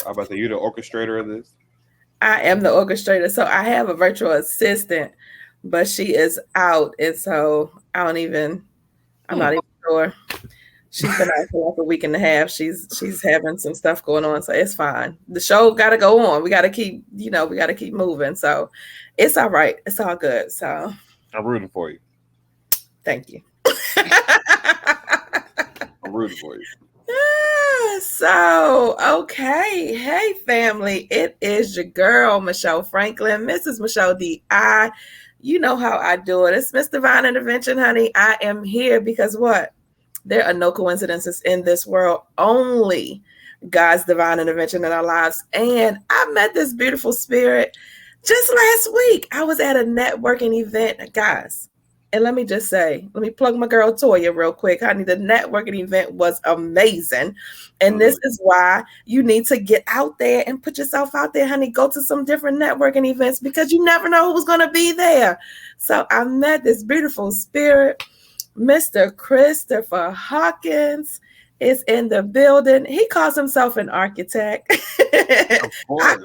I'm about to say, you're the orchestrator of this. I am the orchestrator. So I have a virtual assistant, but she is out. And so I'm Hmm. not even sure. She's been out for like a week and a half. She's having some stuff going on, so it's fine. The show got to go on. We got to keep, we got to keep moving. So it's all right. It's all good. So I'm rooting for you. thank you. I'm rooting for you. So, okay. Hey, family. It is your girl, Michelle Franklin, Mrs. Michelle D.I. You know how I do it. It's Miss Divine Intervention, honey. I am here because what? There are no coincidences in this world, only God's divine intervention in our lives. And I met this beautiful spirit just last week. I was at a networking event, guys. And let me just say, let me plug my girl Toya real quick, honey. The networking event was amazing. And this is why you need to get out there and put yourself out there, honey. Go to some different networking events because you never know who's going to be there. So I met this beautiful spirit. Mr. Christopher Hawkins is in the building. He calls himself an architect. I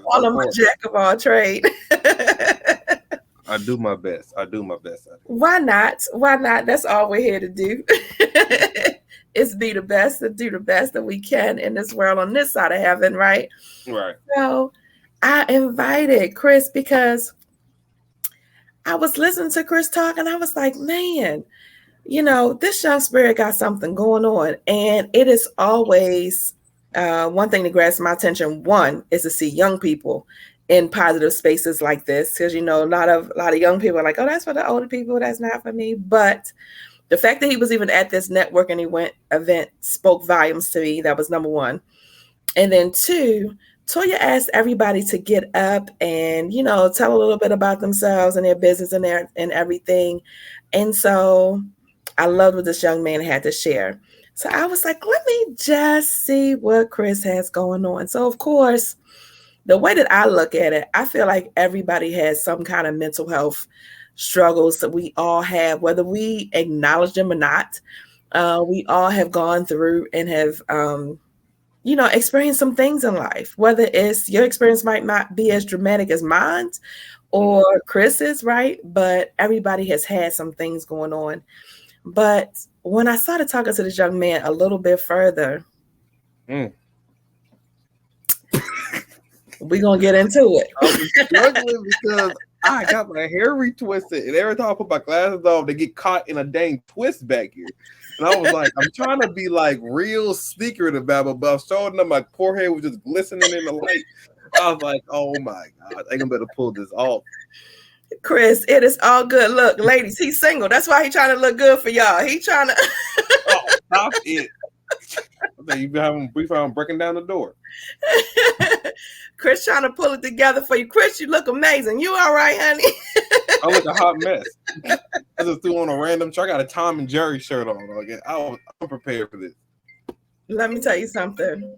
call him a jack of all trades. I do my best. Why not? Why not? That's all we're here to do. Is be the best and do the best that we can in this world on this side of heaven, right? Right. So I invited Chris because I was listening to Chris talk and I was like, man, this young spirit got something going on. And it is always one thing that grabs my attention. One is to see young people in positive spaces like this. Because, a lot of young people are like, oh, that's for the older people. That's not for me. But the fact that he was even at this networking event spoke volumes to me. That was number one. And then two, Toya asked everybody to get up and, tell a little bit about themselves and their business and everything. And so I loved what this young man had to share. So I was like, let me just see what Chris has going on. So, of course, the way that I look at it, I feel like everybody has some kind of mental health struggles that we all have, whether we acknowledge them or not. We all have gone through and have, experienced some things in life, whether it's your experience might not be as dramatic as mine or Chris's, right? But everybody has had some things going on. But when I started talking to this young man a little bit further, we're going to get into it. I was struggling because I got my hair retwisted. And every time I put my glasses on, they get caught in a dang twist back here. And I was like, I'm trying to be like real secret about it, but I was showing them my forehead was just glistening in the light. I was like, oh my God, I think I'm better pull this off. Chris, it is all good. Look, ladies, he's single. That's why he's trying to look good for y'all. He trying to. Oh, stop it. I think you've been breaking down the door. Chris trying to pull it together for you. Chris, you look amazing. You all right, honey? I look a hot mess. I just threw on a random shirt. I got a Tom and Jerry shirt on. Again, I'm prepared for this. Let me tell you something.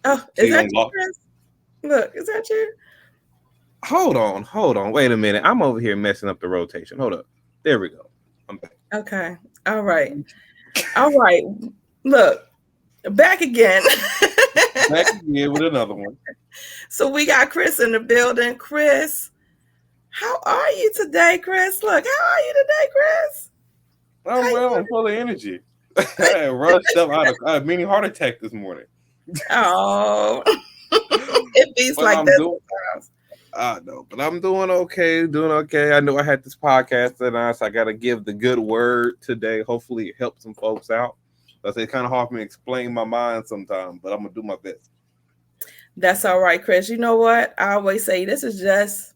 Oh, is that you, Chris? Look, is that you? Hold on. Wait a minute. I'm over here messing up the rotation. Hold up. There we go. I'm back. Okay. All right. Look, back again. Back again with another one. So we got Chris in the building. Chris, how are you today, Chris? Look, how are you today, Chris? I'm full of energy. I rushed up. I had a mini heart attack this morning. Oh, it beats like that. I know, but I'm doing okay. I know I had this podcast tonight, so I got to give the good word today. Hopefully, it helps some folks out. But it's kind of hard for me to explain my mind sometimes, but I'm going to do my best. That's all right, Chris. You know what? I always say this is just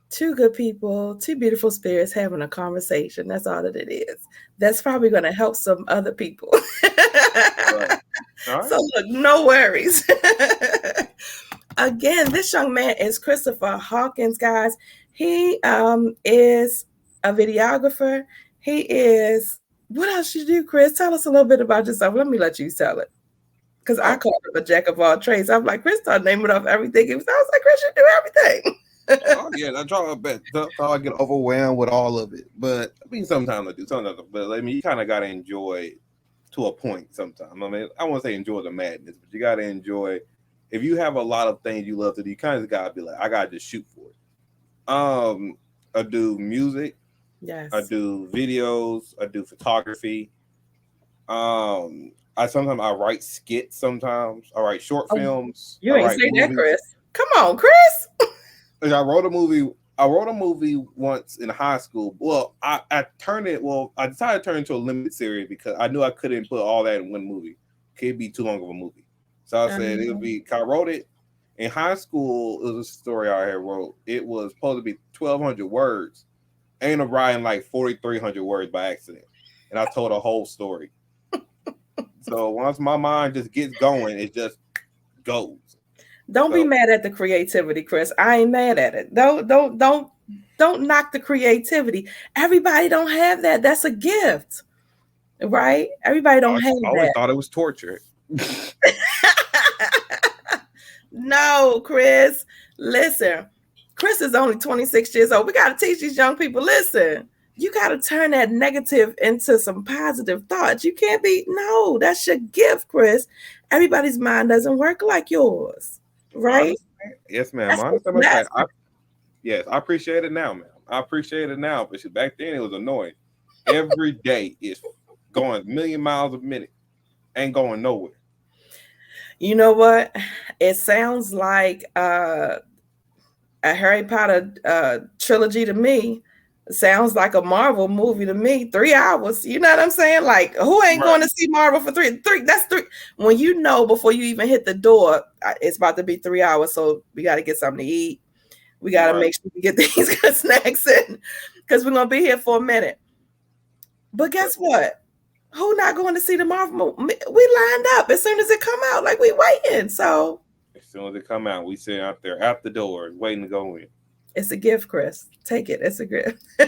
two good people, two beautiful spirits having a conversation. That's all that it is. That's probably going to help some other people. Right. Right. So, look, no worries. Again, this young man is Christopher Hawkins, guys. He is a videographer. He is, what else you do, Chris? Tell us a little bit about yourself. Let me let you tell it. Because I call him a jack of all trades. I'm like, Chris started naming off everything. I was like, Chris, you do everything. Oh, yeah, I try my best. That's how I get overwhelmed with all of it. But I mean, sometimes I do. Sometimes, but I mean, you kind of got to enjoy to a point sometimes. I mean, I won't say enjoy the madness, but you gotta enjoy. If you have a lot of things you love to do, you kind of gotta be like, I gotta just shoot for it. I do music, I Yes. do videos, I do photography. I sometimes I write skits. Sometimes I write short Oh, films. you I ain't write say that, movies. Chris. Come on, Chris. Like I wrote a movie. I wrote a movie once in high school. Well, I turned it. Well, I decided to turn it into a limited series because I knew I couldn't put all that in one movie. It'd be too long of a movie. So I said it would be. I wrote it in high school. It was a story I had wrote. It was supposed to be 1,200 words. I ended up writing like 4,300 words by accident, and I told a whole story. So once my mind just gets going, it just goes. Don't be So mad at the creativity, Chris. I ain't mad at it. Don't knock the creativity. Everybody don't have that. That's a gift, right? Everybody don't have I always that. thought it was torture. No, Chris. Listen, Chris is only 26 years old. We got to teach these young people. Listen, you got to turn that negative into some positive thoughts. You can't be, no, that's your gift, Chris. Everybody's mind doesn't work like yours, I right? understand. Yes, ma'am. That's I what's understand. Yes, I appreciate it now, ma'am. I appreciate it now, but back then it was annoying. Every day is going a million miles a minute, ain't going nowhere. You know what? It sounds like a Harry Potter trilogy to me. Sounds like a Marvel movie to me. 3 hours. You know what I'm saying? Like, who ain't Right. going to see Marvel for three? That's three. When you know before you even hit the door, it's about to be 3 hours. So we got to get something to eat. We got to Right. make sure we get these good snacks in because we're gonna be here for a minute. But guess what? Who not going to see the Marvel movie? We lined up as soon as it come out. Like we waiting. So As soon as it come out, we sit out there at the door waiting to go in. it's a gift, Chris. Take it. It's a gift. I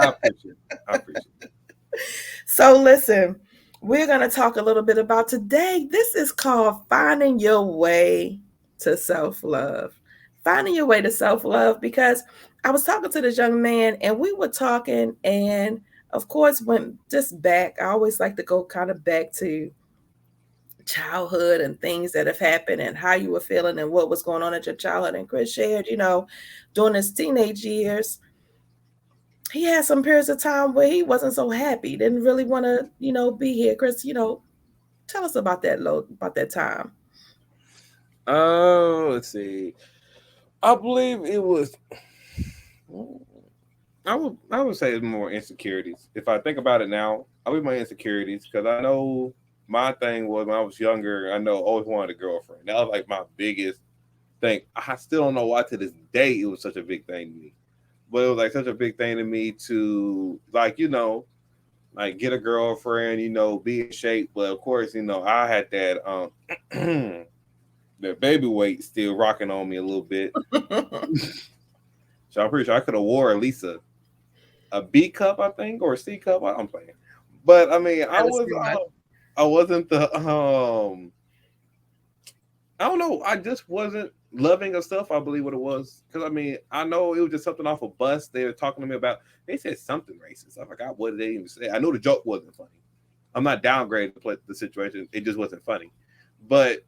appreciate it. I appreciate it. So listen, we're going to talk a little bit about today. This is called finding your way to self-love. Finding your way to self-love, because I was talking to this young man and we were talking, and of course went just back. I always like to go kind of back to childhood and things that have happened and how you were feeling and what was going on at your childhood. And Chris shared, during his teenage years, he had some periods of time where he wasn't so happy, didn't really want to, be here. Chris, tell us about that time. Oh, let's see. I believe it was. I would say it's more insecurities. If I think about it now, I believe my insecurities because I know my thing was when I was younger. I know I always wanted a girlfriend. That was like my biggest thing. I still don't know why to this day it was such a big thing to me, but it was like such a big thing to me to like get a girlfriend. Be in shape. But of course, I had that that baby weight still rocking on me a little bit. So I'm pretty sure I could have wore at least a B cup, I think, or a C cup. I'm playing, but I mean, I wasn't the I don't know. I just wasn't loving of stuff. I believe what it was because I mean, I know it was just something off a bus. They were talking to me about. They said something racist. I forgot what they even said. I know the joke wasn't funny. I'm not downgrading the situation. It just wasn't funny. But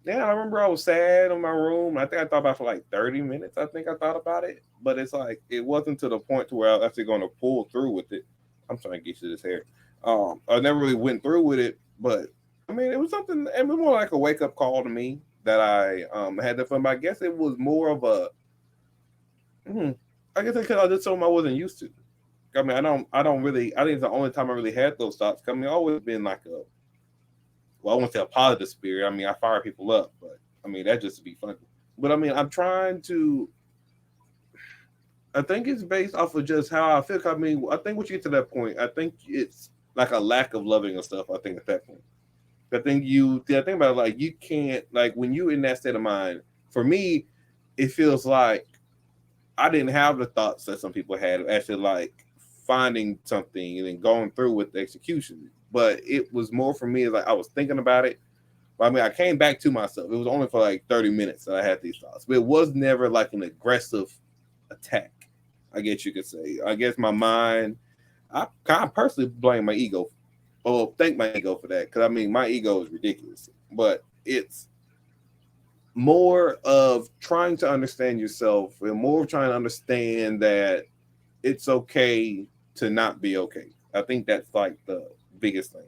yeah, I remember I was sad in my room. I think I thought about it for like 30 minutes. I think I thought about it, but it's like it wasn't to the point to where I was actually going to pull through with it. I'm trying to get you this hair. I never really went through with it, but I mean, it was something. It was more like a wake up call to me that I had to fun. But I guess it was more of a. I guess because I did something I wasn't used to. I mean, I don't really. I think it's the only time I really had those thoughts. I mean, always been like a. Well, I won't say a positive spirit. I mean, I fire people up, but I mean that just to be funny. But I mean, I'm trying to. I think it's based off of just how I feel. I mean, I think once you get to that point, I think it's like a lack of loving and stuff. I think at that point, I think about it, like you can't like when you in that state of mind. For me, it feels like I didn't have the thoughts that some people had of actually like finding something and then going through with the execution. But it was more for me like I was thinking about it. But I mean, I came back to myself. It was only for like 30 minutes that I had these thoughts, but it was never like an aggressive attack. I guess you could say. I guess my mind. I kind of personally blame my ego Oh, thank my ego for that, because I mean my ego is ridiculous, but it's more of trying to understand yourself and more of trying to understand that it's okay to not be okay. I think that's like the biggest thing.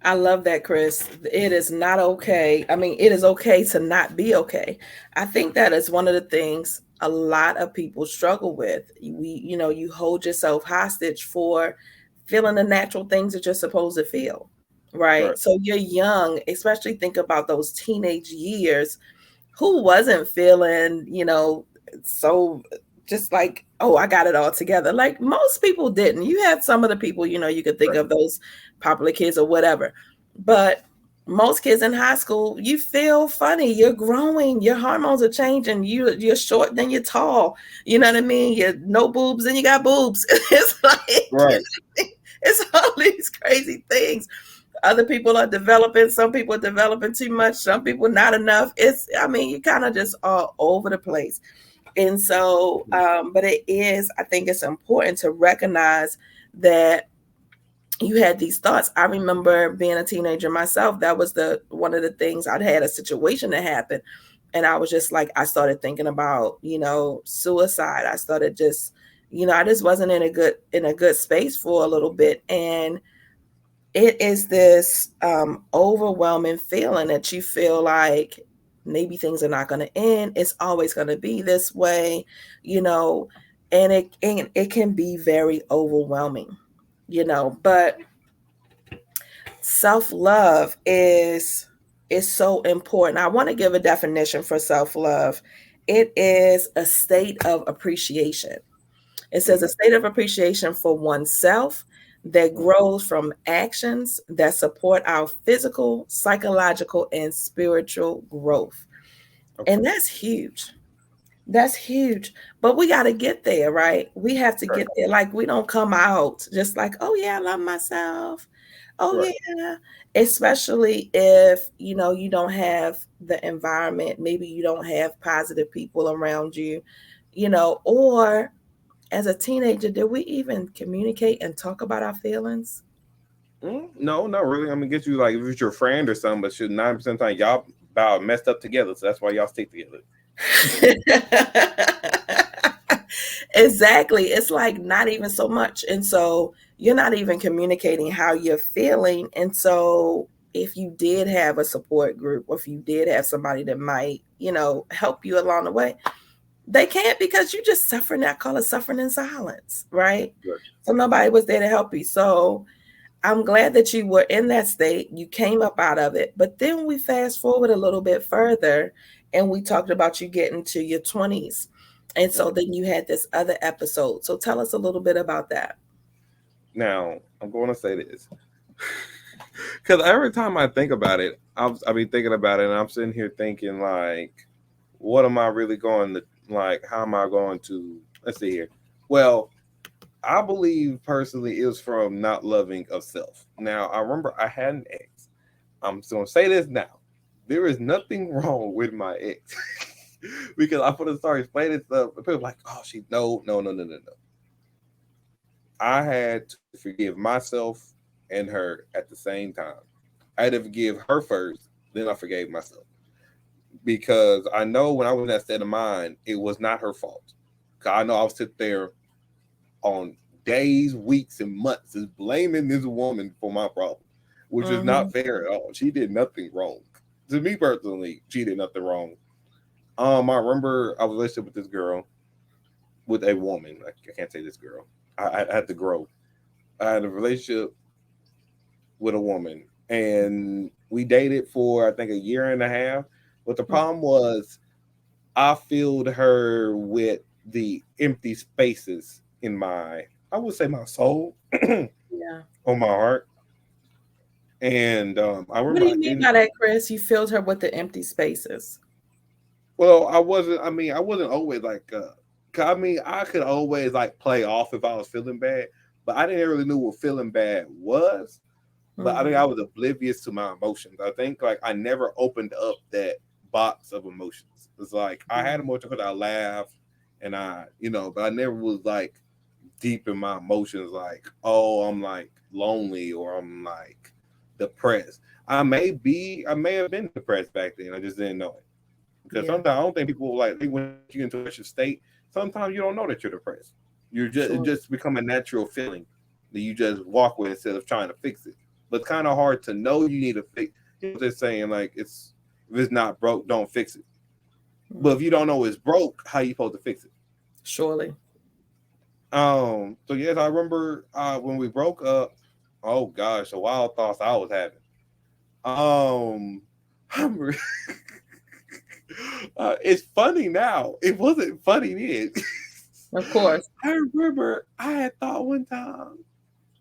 I love that, Chris. It is not okay. I mean, it is okay to not be okay. I think that is one of the things a lot of people struggle with. You hold yourself hostage for feeling the natural things that you're supposed to feel, right? Right, So you're young, especially think about those teenage years. Who wasn't feeling, so just like, oh, I got it all together? Like most people didn't. You had some of the people, you could think right, of those popular kids or whatever. But most kids in high school, you feel funny. You're growing. Your hormones are changing. You're short, then you're tall. You know what I mean? You're no boobs, then you got boobs. It's like right. it's all these crazy things. Other people are developing. Some people are developing too much. Some people not enough. You kind of just all over the place. And so, but I think it's important to recognize that you had these thoughts. I remember being a teenager myself. That was one of the things. I'd had a situation that happened, and I was just like, I started thinking about, suicide. I started just, I just wasn't in a good space for a little bit, and it is this overwhelming feeling that you feel like maybe things are not going to end. It's always going to be this way, you know, and it can be very overwhelming, but self-love is so important. I want to give a definition for self-love. It is a state of appreciation. It says a Okay. state of appreciation for oneself that grows from actions that support our physical, psychological, and spiritual growth. Okay. And that's huge. That's huge. But we got to get there, right? We have to Right. get there. Like, we don't come out just like, oh, yeah, I love myself. Oh, Right. yeah. Especially if, you don't have the environment. Maybe you don't have positive people around you, or as a teenager, did we even communicate and talk about our feelings? No, not really. I mean, get you like if it's your friend or something, but shoot, 9% of the time y'all about messed up together, so that's why y'all stick together. Exactly. It's like not even so much. And so you're not even communicating how you're feeling. And so if you did have a support group, or if you did have somebody that might, help you along the way, they can't, because you just suffering. I call it suffering in silence, right? Right. So nobody was there to help you. So I'm glad that you were in that state. You came up out of it. But then we fast forward a little bit further, and we talked about you getting to your 20s. And so Mhm. then you had this other episode. So tell us a little bit about that. Now I'm going to say this because every time I think about it, I'll be thinking about it, and I'm sitting here thinking like, what am I really going to like? How am I going to? Let's see here. Well, I believe personally it was from not loving of self. Now I remember I had an ex. I'm just gonna say this now. There is nothing wrong with my ex. Because I put a start explaining stuff, and people are like, oh, she no, no, no, no, no, no. I had to forgive myself and her at the same time. I had to forgive her first, then I forgave myself. Because I know when I was in that state of mind, it was not her fault. Cause I know I was sitting there on days, weeks, and months is blaming this woman for my problem, which is Mm-hmm. not fair at all. She did nothing wrong. To me personally, she did nothing wrong. I remember I was in a relationship with this girl, with a woman. I can't say this girl. I had to grow. I had a relationship with a woman, and we dated for I think a year and a half. But the problem was, I filled her with the empty spaces in my, I would say, my soul Yeah. or my heart. And I What do remember I you mean didn't. by that, Chris? You filled her with the empty spaces. Well, I wasn't. I mean, I wasn't always like. 'Cause I mean, I could always like play off if I was feeling bad, but I didn't really know what feeling bad was. But I think I Mm-hmm. was oblivious to my emotions. I think like I never opened up that box of emotions. It's like I had emotions because I laughed and but I never was like deep in my emotions. Like, oh, I'm like lonely or I'm like depressed. I may have been depressed back then. I just didn't know it. Because sometimes I don't think people like when you get into a depressive state, sometimes you don't know that you're depressed. It just become a natural feeling that you just walk with instead of trying to fix it. But it's kind of hard to know you need to fix. You know, they're saying like if it's not broke, don't fix it. But if you don't know it's broke, how you supposed to fix it? Surely. So yes, I remember when we broke up. Oh gosh, the wild thoughts I was having. I'm it's funny now. It wasn't funny then. Of course. I remember I had thought one time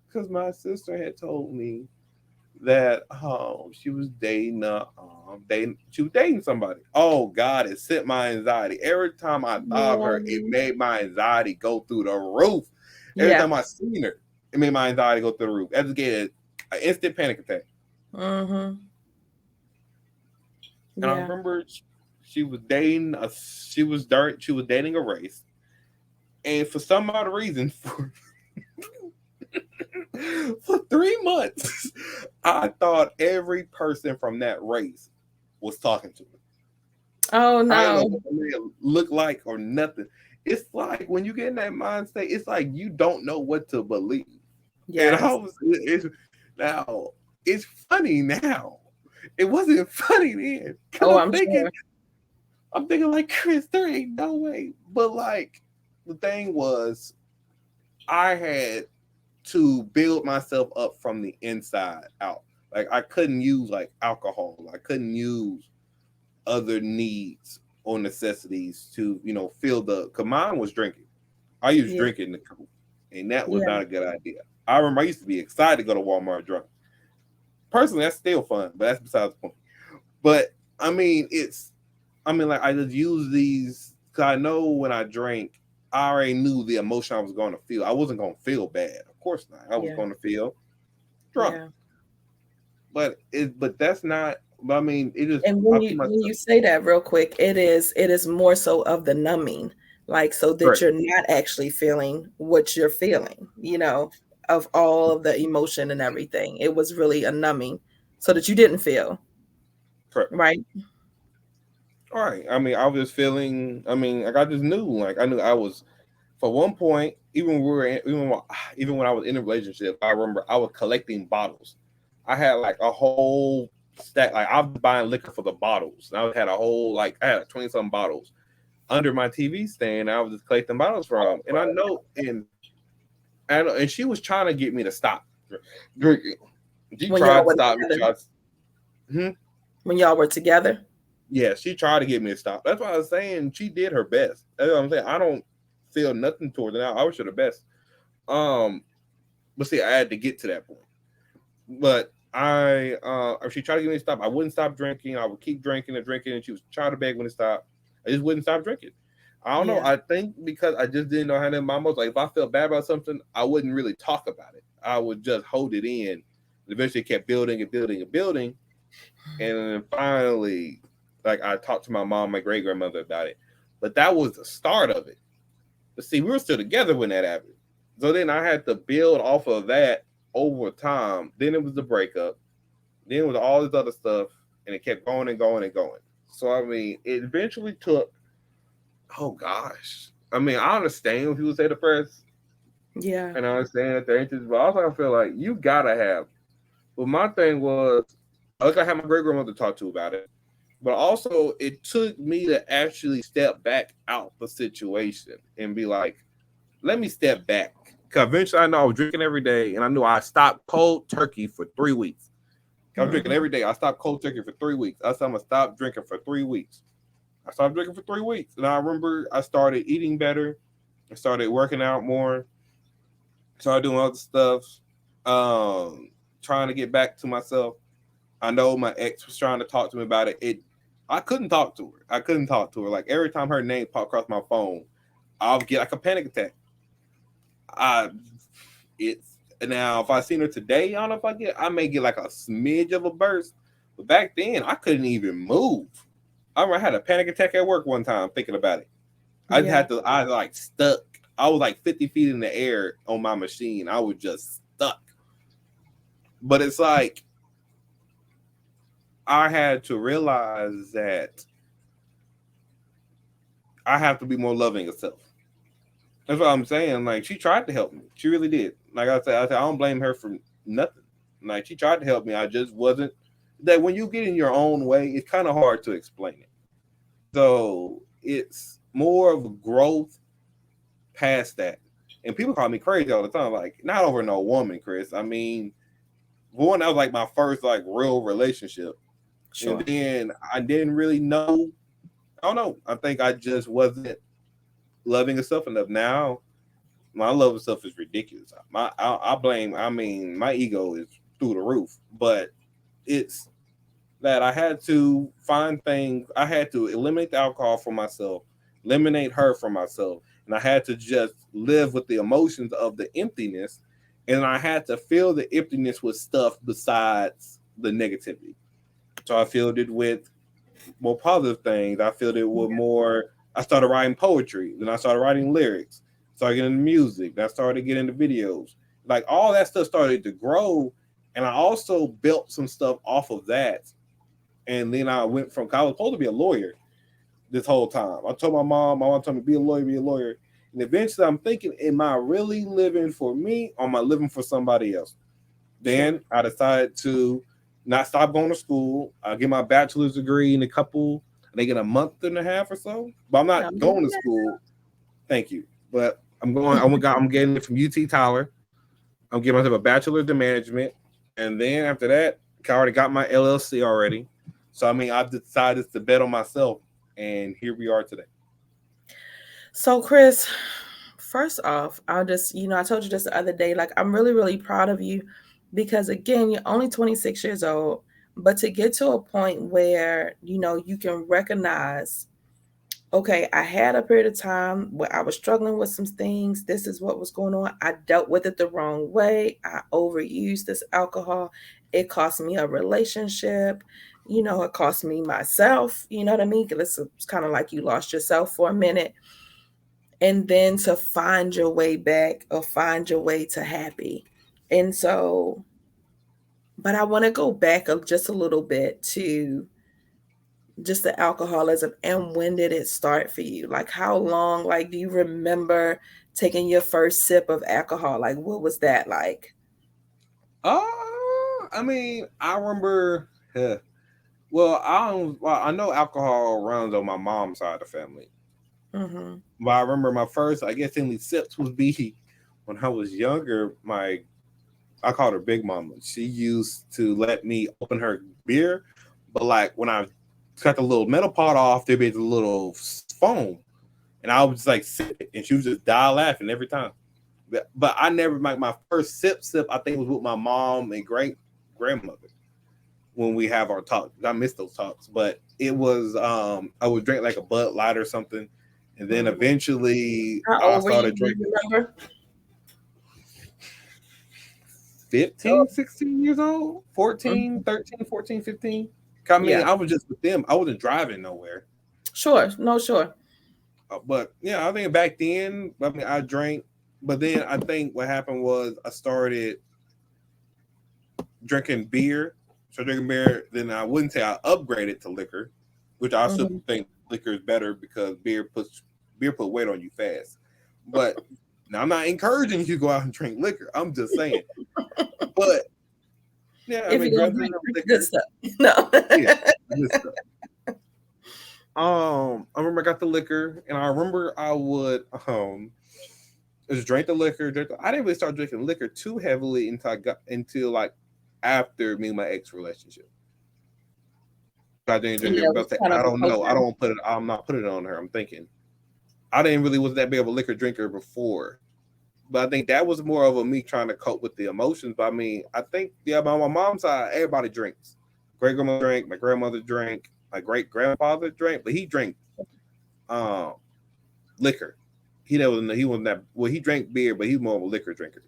because my sister had told me that she was dating somebody. Oh God, it sent my anxiety. Every time I thought of her, it made my anxiety go through the roof. Every time I seen her, it made my anxiety go through the roof. I just get an instant panic attack. Mm-hmm. And I remember she was dating a race, and for some odd reason, for 3 months, I thought every person from that race was talking to me. Oh no! I don't know what they look like or nothing. It's like when you get in that mind state, it's like you don't know what to believe. Yeah, now it's funny now. It wasn't funny then. I'm thinking like, Chris, there ain't no way. But like the thing was, I had to build myself up from the inside out. Like I couldn't use like alcohol. I couldn't use other needs or necessities to, fill because mine was drinking. I used drinking to cope, and that was not a good idea. I remember I used to be excited to go to Walmart drunk. Personally, that's still fun, but that's besides the point. But I I just use these because I know when I drank, I already knew the emotion I was going to feel. I wasn't going to feel bad. Of course not. I was going to feel drunk. Yeah. But that's not. But it just. And when you say that real quick, it is more so of the numbing, like so that you're not actually feeling what you're feeling. Of all of the emotion and everything, it was really a numbing, so that you didn't feel. Correct. Right. All right. I was just feeling. I just knew. Like I knew I was. For one point, even when I was in a relationship, I remember I was collecting bottles. I had like a whole stack. Like I was buying liquor for the bottles. And I had I had 20-something bottles under my TV stand. I was just collecting bottles from. And I know, and she was trying to get me to stop drinking. She tried to stop me. When y'all were together? Yeah, she tried to get me to stop. That's why I was saying she did her best. That's what I'm saying. I don't feel nothing towards it now. I wish her the best. But see, I had to get to that point. But if she tried to get me to stop, I wouldn't stop drinking. I would keep drinking, and she was trying to beg me to stop. I just wouldn't stop drinking. I don't know. I think because I just didn't know how to my most. Like if I felt bad about something, I wouldn't really talk about it. I would just hold it in. And eventually, it kept building and building and building, and then finally, like I talked to my mom, my great grandmother about it. But that was the start of it. But see, we were still together when that happened. So then I had to build off of that over time. Then it was the breakup. Then it was all this other stuff. And it kept going and going and going. So, it eventually took, oh gosh. I understand when people say depressed. Yeah. And I understand that they're anxious. But also I feel like you got to have. But my thing was, I had my great grandmother talk to about it. But also, it took me to actually step back out the situation and be like, let me step back. Because eventually I know I was drinking every day, and I knew I stopped cold turkey for 3 weeks. I was drinking every day. I stopped cold turkey for 3 weeks. I said I'm going to stop drinking for 3 weeks. I stopped drinking for 3 weeks. And I remember I started eating better. I started working out more. Started doing other stuff. Trying to get back to myself. I know my ex was trying to talk to me about it. I couldn't talk to her. Like every time her name popped across my phone, I'll get like a panic attack. Now if I seen her today, I don't know if I may get like a smidge of a burst. But back then I couldn't even move. I had a panic attack at work one time thinking about it. I was like 50 feet in the air on my machine. I was just stuck. But it's like I had to realize that I have to be more loving of self. That's what I'm saying. Like she tried to help me. She really did. Like I don't blame her for nothing. Like she tried to help me. I just wasn't that when you get in your own way, it's kind of hard to explain it. So it's more of a growth past that. And people call me crazy all the time. Like, not over no woman, Chris. I mean, one, that was like my first like real relationship. Sure. And then I didn't really know. I don't know. I think I just wasn't loving myself enough. Now my love of self is ridiculous. I blame. I mean, my ego is through the roof. But it's that I had to find things. I had to eliminate the alcohol for myself, eliminate her for myself, and I had to just live with the emotions of the emptiness. And I had to fill the emptiness with stuff besides the negativity. So I filled it with more positive things. I filled it with more. I started writing poetry. Then I started writing lyrics. Started getting into music. Then I started getting into videos. Like all that stuff started to grow. And I also built some stuff off of that. And then I went from, I was supposed to be a lawyer this whole time. I told my mom told me, be a lawyer, be a lawyer. And eventually I'm thinking, am I really living for me or am I living for somebody else? Then I decided to not stop going to school. I'll get my bachelor's degree in I think in a month and a half or so. But I'm not going to school. Thank you. But I'm getting it from UT Tyler. I'm getting myself a bachelor's in management. And then after that, I already got my LLC already. So I mean, I've decided to bet on myself, and here we are today. So, Chris, first off, I told you this the other day, like, I'm really, really proud of you because, again, you're only 26 years old, but to get to a point where, you can recognize, okay, I had a period of time where I was struggling with some things. This is what was going on. I dealt with it the wrong way. I overused this alcohol. It cost me a relationship. It cost me myself. You know what I mean? Because it's kind of like you lost yourself for a minute. And then to find your way back or find your way to happy. And so, but I want to go back just a little bit to just the alcoholism and when did it start for you? Like how long, like, do you remember taking your first sip of alcohol? Like, what was that like? I mean, I remember. Well, I know alcohol runs on my mom's side of the family. Mm-hmm. But I remember my first, I guess, only sips would be when I was younger. I called her Big Mama. She used to let me open her beer, but like when I cut the little metal part off, there'd be a little foam, and I would just like sip it, and she would just die laughing every time. But I never my first sip. I think was with my mom and great grandmother when we have our talks. I miss those talks, but it was I would drink like a Bud Light or something, and then eventually How I old were you? started Do you drinking. remember? 15, 16 years old, 14, Mhm. 13, 14, 15. I mean, Yeah. I was just with them. I wasn't driving nowhere. Sure. No, sure. But yeah, I think back then, I mean, I drank. But then I think what happened was I started drinking beer. So drinking beer, then I wouldn't say I upgraded to liquor, which I still Mm-hmm. think liquor is better because beer put weight on you fast. But now I'm not encouraging you to go out and drink liquor. I'm just saying. But yeah, I If mean, you're gonna grabbing drink good liquor, stuff. No. yeah, good stuff. I remember I got the liquor, and I remember I would just drink the liquor. I didn't really start drinking liquor too heavily until like after me and my ex relationship. I didn't drink Yeah, it, it was but kind I of a don't know. I co-parent. don't put it. I'm not putting it on her. I'm thinking I didn't really was that big of a liquor drinker before, but I think that was more of a me trying to cope with the emotions. But I mean, I think yeah, on my mom's side, everybody drinks. Great grandmother drank. My grandmother drank. My great grandfather drank, but he drank um liquor. He wasn't that well. He drank beer, but he's more of a liquor drinker.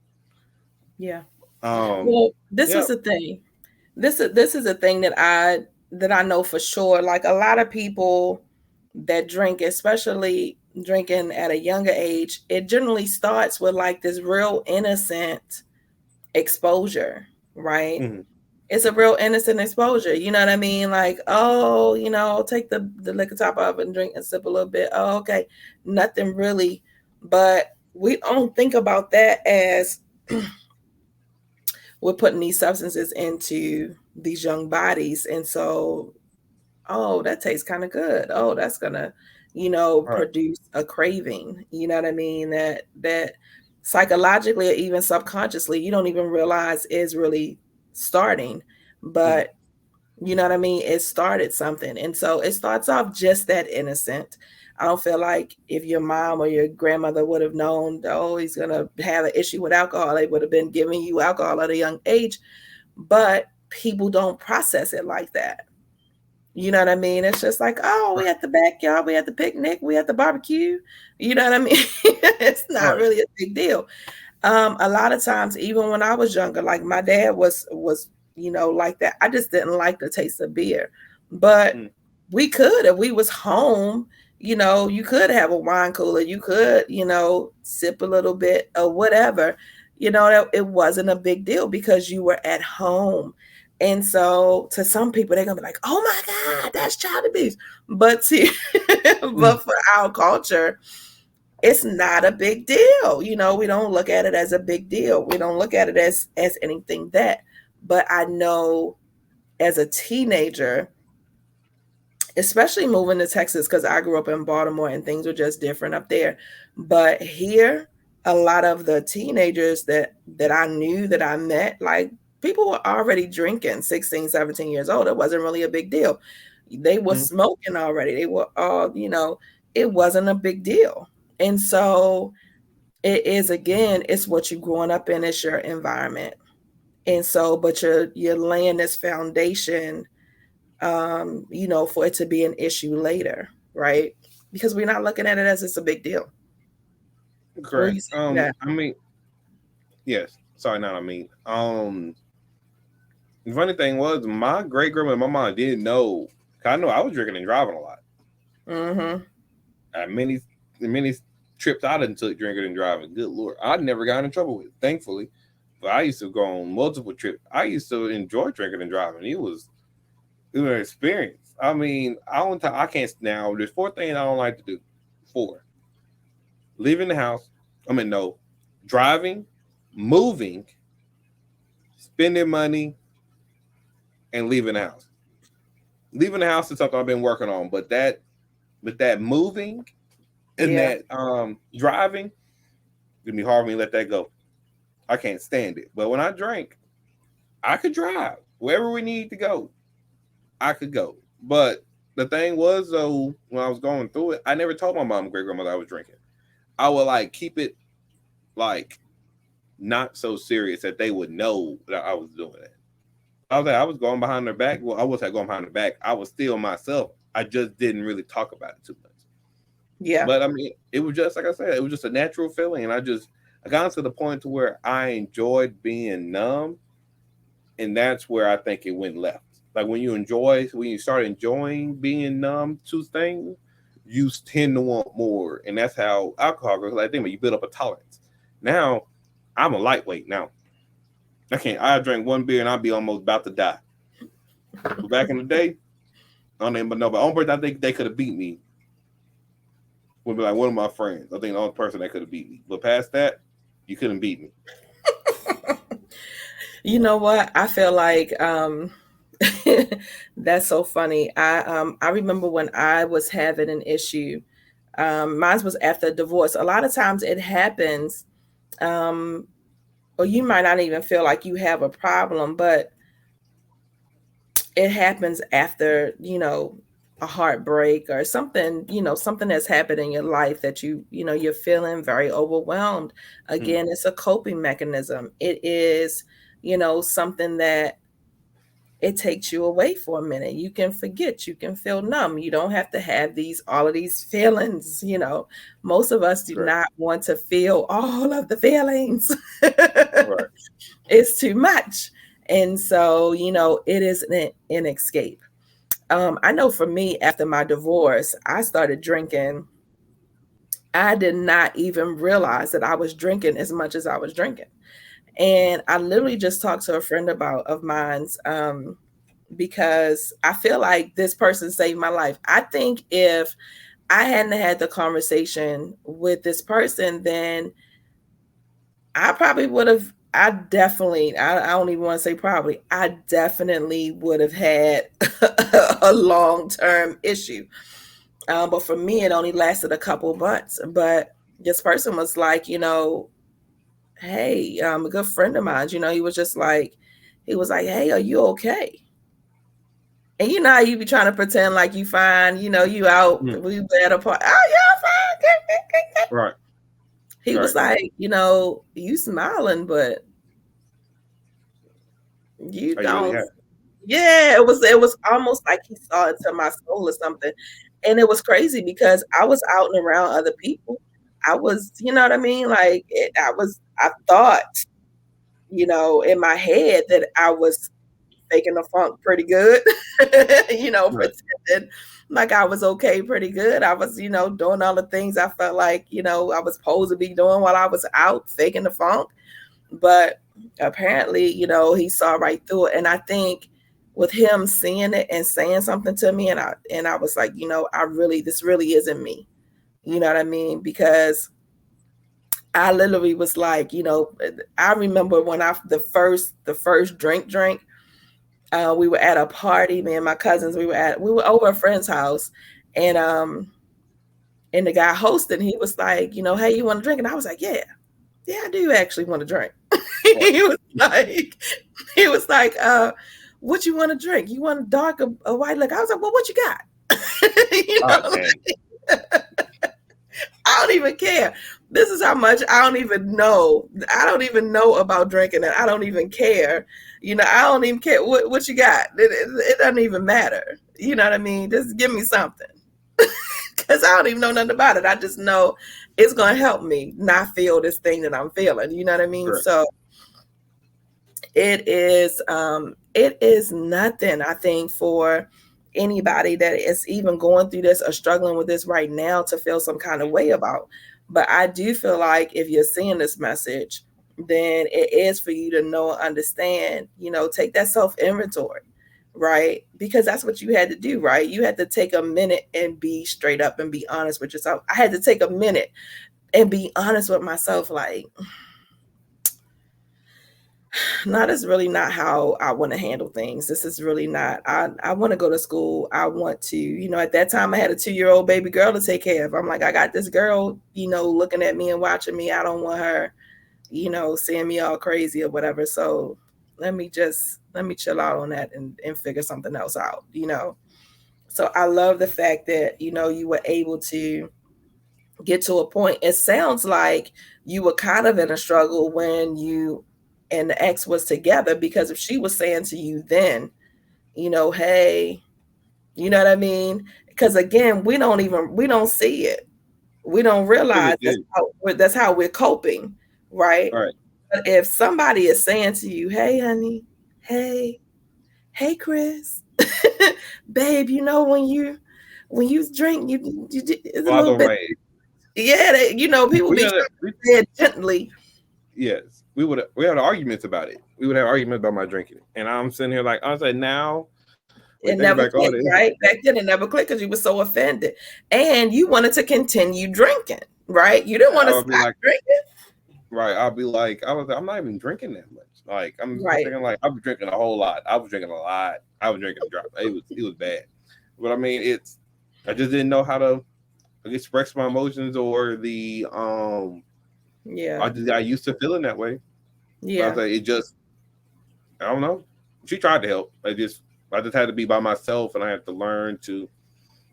Yeah. Um, Well, this yeah. is the thing. This is a thing that I know for sure. Like a lot of people that drink, especially drinking at a younger age, it generally starts with like this real innocent exposure, right? Mm-hmm. It's a real innocent exposure. You know what I mean? Like, oh, take the liquor top off and drink and sip a little bit. Oh, okay. Nothing really. But we don't think about that as we're putting these substances into these young bodies. And so, oh, that tastes kind of good. Oh, that's gonna, Right. produce a craving. You know what I mean? That psychologically or even subconsciously, you don't even realize is really starting. Mm-hmm. But you know what I mean? It started something. And so it starts off just that innocent. I don't feel like if your mom or your grandmother would have known, oh, he's going to have an issue with alcohol, they would have been giving you alcohol at a young age. But people don't process it like that. You know what I mean? It's just like, oh, we at the backyard, we at the picnic, we at the barbecue. You know what I mean? It's not Right. really a big deal. A lot of times, even when I was younger, like my dad was like that. I just didn't like the taste of beer, but Mm. we could, if we was home, you could have a wine cooler, you could, sip a little bit or whatever. It wasn't a big deal because you were at home. And so to some people, they're gonna be like, oh my God, that's child abuse. But see, Mm. but for our culture, it's not a big deal. We don't look at it as a big deal. We don't look at it as anything that. But I know as a teenager, especially moving to Texas, because I grew up in Baltimore and things were just different up there. But here, a lot of the teenagers that I knew, that I met, like, people were already drinking 16, 17 years old. It wasn't really a big deal. They were Mm. smoking already. They were all, it wasn't a big deal. And so it is, again, it's what you're growing up in, it's your environment. And so, but you're laying this foundation, for it to be an issue later, right? Because we're not looking at it as it's a big deal. Where Correct. you see that? I mean, yes. Sorry, not I mean. The funny thing was, my great grandma and my mom didn't know. 'Cause I know I was drinking and driving a lot. Mm-hmm. Many trips I done took drinking and driving. Good Lord, I never got in trouble with it, thankfully. But I used to go on multiple trips. I used to enjoy drinking and driving. It was an experience. I mean, I can't now. There's four things I don't like to do. Four: leaving the house. I mean, no, driving, moving, spending money, and leaving the house. Leaving the house is something I've been working on, but that moving and Yeah. that driving, it's gonna be hard for me to let that go. I can't stand it. But when I drank, I could drive wherever we need to go. I could go. But the thing was, though, when I was going through it, I never told my mom and great grandmother I was drinking. I would like keep it like not so serious that they would know that I was doing it. I was going behind their back. Well, I wasn't going behind their back. I was still myself. I just didn't really talk about it too much. Yeah. But I mean, it was just like I said, it was just a natural feeling, and I got to the point to where I enjoyed being numb, and that's where I think it went left. Like when you start enjoying being numb to things, you tend to want more, and that's how alcohol goes. Like, think about it, you build up a tolerance. Now, I'm a lightweight now. I can't. I drink one beer and I'll be almost about to die. But back in the day, I don't even know. But on birthday, I think they could have beat me. Would be like one of my friends. I think the only person that could have beat me. But past that, you couldn't beat me. You know what? I feel like that's so funny. I remember when I was having an issue. Mine was after a divorce. A lot of times it happens, or you might not even feel like you have a problem, but it happens after, a heartbreak or something, something that's happened in your life that you're feeling very overwhelmed. Mm. Again, it's a coping mechanism. It is, something that it takes you away for a minute. You can forget, you can feel numb. You don't have to have all of these feelings. Most of us do Correct. not want to feel all of the feelings. Right. It's too much. And so, it is an escape. I know for me, after my divorce, I started drinking. I did not even realize that I was drinking as much as I was drinking. And I literally just talked to a friend of mine's, because I feel like this person saved my life. I think if I hadn't had the conversation with this person, then I probably would have, I definitely, I don't even want to say probably, I definitely would have had a long-term issue. But for me, it only lasted a couple months. But this person was like, hey, a good friend of mine, he was just like, hey, are you okay? And you know how you be trying to pretend like you fine, you out, we were at a party. Oh, yeah, fine. Right. He was like, you smiling, but you don't. Really Yeah, it was almost like he saw into my soul or something. And it was crazy because I was out and around other people. I was, you know what I mean? Like I thought, in my head that I was faking the funk pretty good, pretending like I was okay pretty good. I was, doing all the things I felt like, I was supposed to be doing while I was out faking the funk. But apparently, he saw right through it. And I think with him seeing it and saying something to me, and I was like, this really isn't me. You know what I mean? Because I literally was like, I remember when the first drink, we were at a party, me and my cousins, we were over a friend's house, and the guy hosting, he was like, hey, you want to drink? And I was like, yeah, I do actually want to drink. he was like, what you want to drink? You want a dark or white liquor? I was like, well, what you got? I don't even care. This is how much I don't even know. I don't even know about drinking, and I don't even care. I don't even care what you got. It doesn't even matter. You know what I mean? Just give me something. Because I don't even know nothing about it. I just know it's going to help me not feel this thing that I'm feeling. You know what I mean? Sure. So it is nothing, I think, for anybody that is even going through this or struggling with this right now to feel some kind of way about. But I do feel like if you're seeing this message, then it is for you to know and understand, take that self-inventory, right? Because that's what you had to do, right? You had to take a minute and be straight up and be honest with yourself. I had to take a minute and be honest with myself, like, no, that's really not how I want to handle things. This is really not, I want to go to school. I want to, at that time I had a 2-year-old baby girl to take care of. I'm like, I got this girl, looking at me and watching me. I don't want her, seeing me all crazy or whatever. So let me chill out on that and figure something else out, So I love the fact that, you were able to get to a point. It sounds like you were kind of in a struggle when you and the ex was together, because if she was saying to you then, hey, you know what I mean? Because again, we don't see it. We don't realize that's how we're coping, right? Right. But if somebody is saying to you, hey, honey, hey, Chris, babe, when you drink, you it's a little bit. Yeah, people be saying gently. Yes, we had arguments about it. We would have arguments about my drinking, and I'm sitting here like I was like, now it never clicked, right? Back then, it never clicked because you were so offended, and you wanted to continue drinking, right? You didn't want to stop drinking, right? I'll be like, I'm not even drinking that much. Like I'm thinking, like I'm drinking a whole lot. I was drinking a lot. I was drinking a drop. It was bad, but I mean, I just didn't know how to express my emotions or the I used to feeling that way. Yeah. I was like, I don't know. She tried to help. I just had to be by myself, and I had to learn to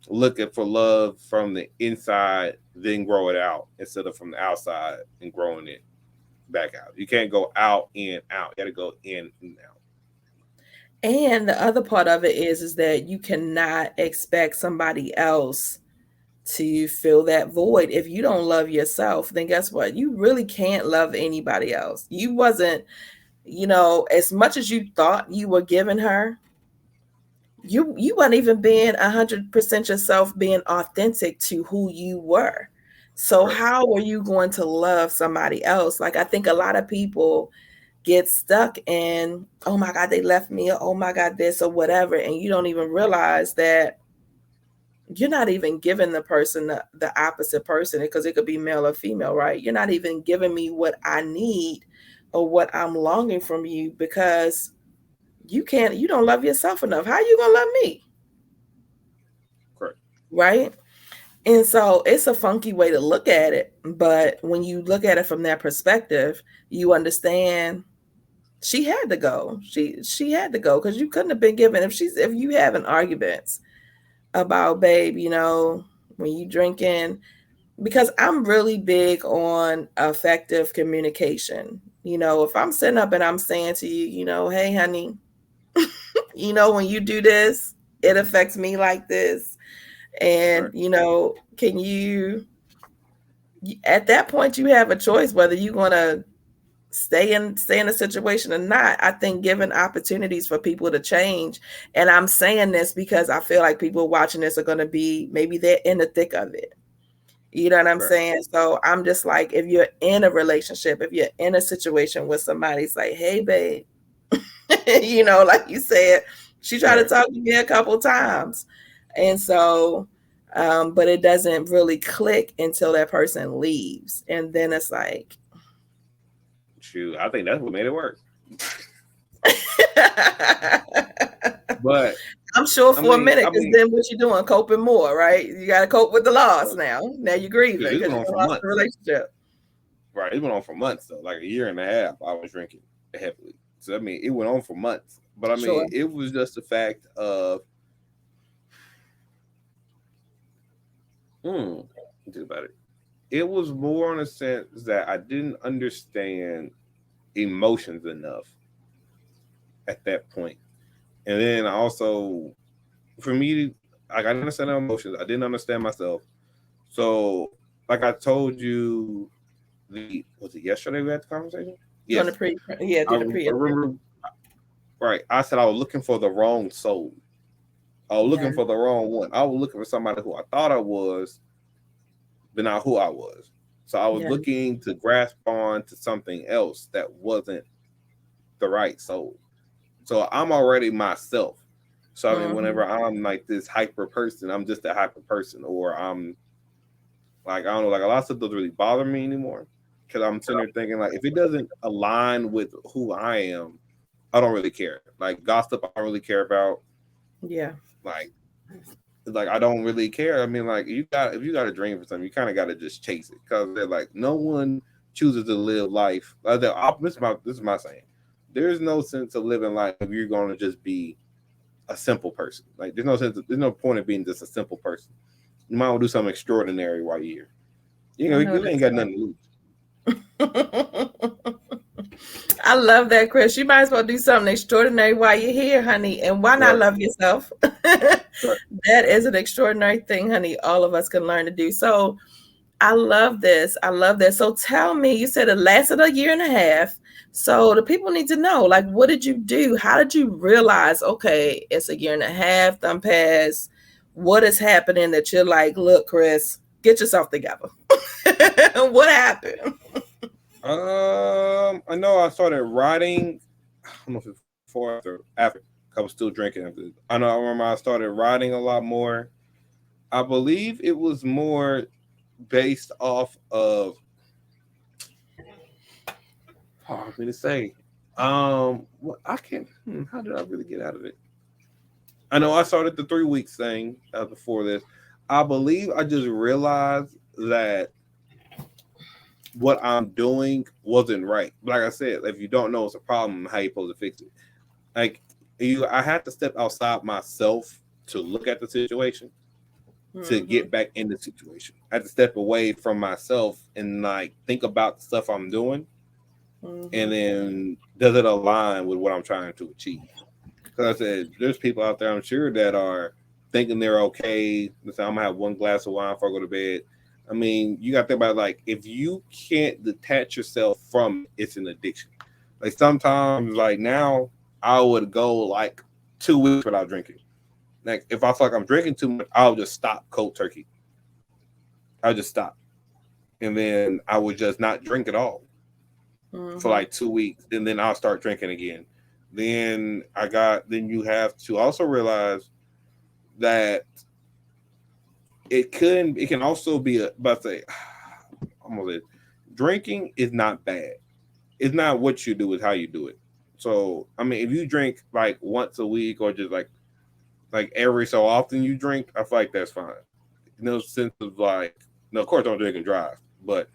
look for love from the inside, then grow it out instead of from the outside and growing it back out. You can't go out and out. You got to go in and out. And the other part of it is that you cannot expect somebody else to fill that void. If you don't love yourself, then guess what? You really can't love anybody else. You wasn't, as much as you thought you were giving her, you weren't even being 100% yourself, being authentic to who you were. So how are you going to love somebody else? Like, I think a lot of people, get stuck in, oh my God, they left me, or oh my God, this or whatever. And you don't even realize that you're not even giving the person the opposite person, because it could be male or female, right? You're not even giving me what I need or what I'm longing from you, because you don't love yourself enough. How you gonna love me? Correct. Right? And so it's a funky way to look at it. But when you look at it from that perspective, you understand she had to go. She had to go, because you couldn't have been given, if you having arguments about, babe, when you drinking, because I'm really big on effective communication. If I'm sitting up and I'm saying to you, hey honey, when you do this, it affects me like this. And, Right. can at that point, you have a choice whether you want to stay in a situation or not. I think giving opportunities for people to change. And I'm saying this because I feel like people watching this are going to be, maybe they're in the thick of it. You know what I'm saying? So I'm just like, if you're in a relationship, if you're in a situation where somebody's like, hey, babe, like you said, she tried to talk to me a couple times. And so, but it doesn't really click until that person leaves. And then it's like, shoot, I think that's what made it work. But I'm sure for a minute, because then what you doing? Coping more, right? You got to cope with the loss now. Now you're grieving because you lost the relationship. Right. It went on for months, though. Like a year and a half, I was drinking heavily. So, I mean, it went on for months. But, I mean, it was just the fact of, think about it. It was more in a sense that I didn't understand emotions enough at that point. And then also, for me, like, I didn't understand my emotions. I didn't understand myself. So, like I told you, was it yesterday we had the conversation? Yes. I remember. Right. I said I was looking for the wrong soul. I was looking for the wrong one. I was looking for somebody who I thought I was, but not who I was. So I was looking to grasp on to something else that wasn't the right soul. So I'm already myself. So I mean, whenever I'm like this hyper person, I'm just a hyper person, or I'm like, I don't know, like a lot of stuff doesn't really bother me anymore, because I'm sitting there thinking, like, if it doesn't align with who I am, I don't really care. Like gossip, I don't really care about. Yeah. Like I don't really care. I mean, like, if you got a dream for something, you kind of got to just chase it, because they're like, no one chooses to live life. This is my saying. There's no sense of living life if you're going to just be a simple person. Like, there's no point of being just a simple person. You might want to do something extraordinary while you're here. You ain't got nothing to lose. I love that, Chris. You might as well do something extraordinary while you're here, honey. And why not love yourself? That is an extraordinary thing, honey. All of us can learn to do. So I love this. I love this. So tell me, you said it lasted a year and a half. So the people need to know, like, what did you do? How did you realize, okay, it's a year and a half done passed. What is happening that you're like, look, Chris, get yourself together. What happened? I know I started writing. I don't know if it's before or after. I was still drinking. I remember I started writing a lot more. I believe it was more based off of. Hard for me to say. I can't. How did I really get out of it? I know I started the 3 weeks thing before this. I believe I just realized that what I'm doing wasn't right. Like I said, if you don't know it's a problem, how you supposed to fix it? Like I had to step outside myself to look at the situation, to get back in the situation. I had to step away from myself and like think about the stuff I'm doing, and then does it align with what I'm trying to achieve? Because I said there's people out there, I'm sure, that are thinking they're okay. Let's say I'm gonna have one glass of wine before I go to bed. I mean, you got to think about, like, if you can't detach yourself from it, it's an addiction. Like sometimes, like now, I would go like 2 weeks without drinking. Like if I feel like I'm drinking too much, I'll just stop cold turkey. I'll just stop, and then I would just not drink at all. for like 2 weeks, and then I'll start drinking again. Then you have to also realize that it can also be but say I'm gonna say, drinking is not bad. It's not what you do, it's how you do it. So I mean, if you drink like once a week or just like every so often you drink, I feel like that's fine. No sense of like, no, of course don't drink and drive, but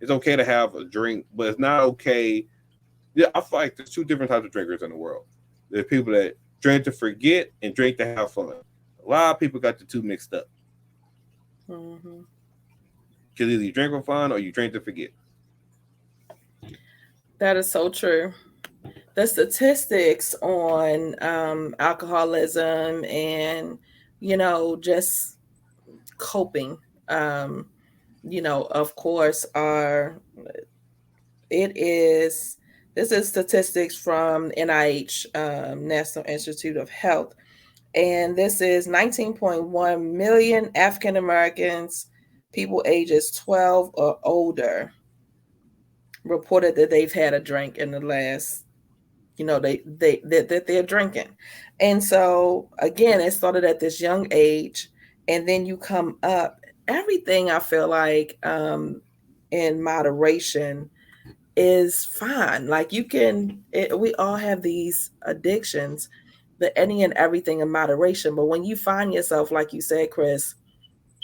it's okay to have a drink, but it's not okay. Yeah, I feel like there's two different types of drinkers in the world. There's people that drink to forget and drink to have fun. A lot of people got the two mixed up. Mm-hmm. Because either you drink for fun or you drink to forget. That is so true. The statistics on alcoholism and, just coping, of course, this is statistics from NIH, National Institute of Health. And this is 19.1 million African Americans, people ages 12 or older, reported that they've had a drink in the last, that they're drinking. And so again, it started at this young age, and then you come up, everything I feel like in moderation is fine. Like we all have these addictions, but any and everything in moderation. But when you find yourself, like you said, Chris,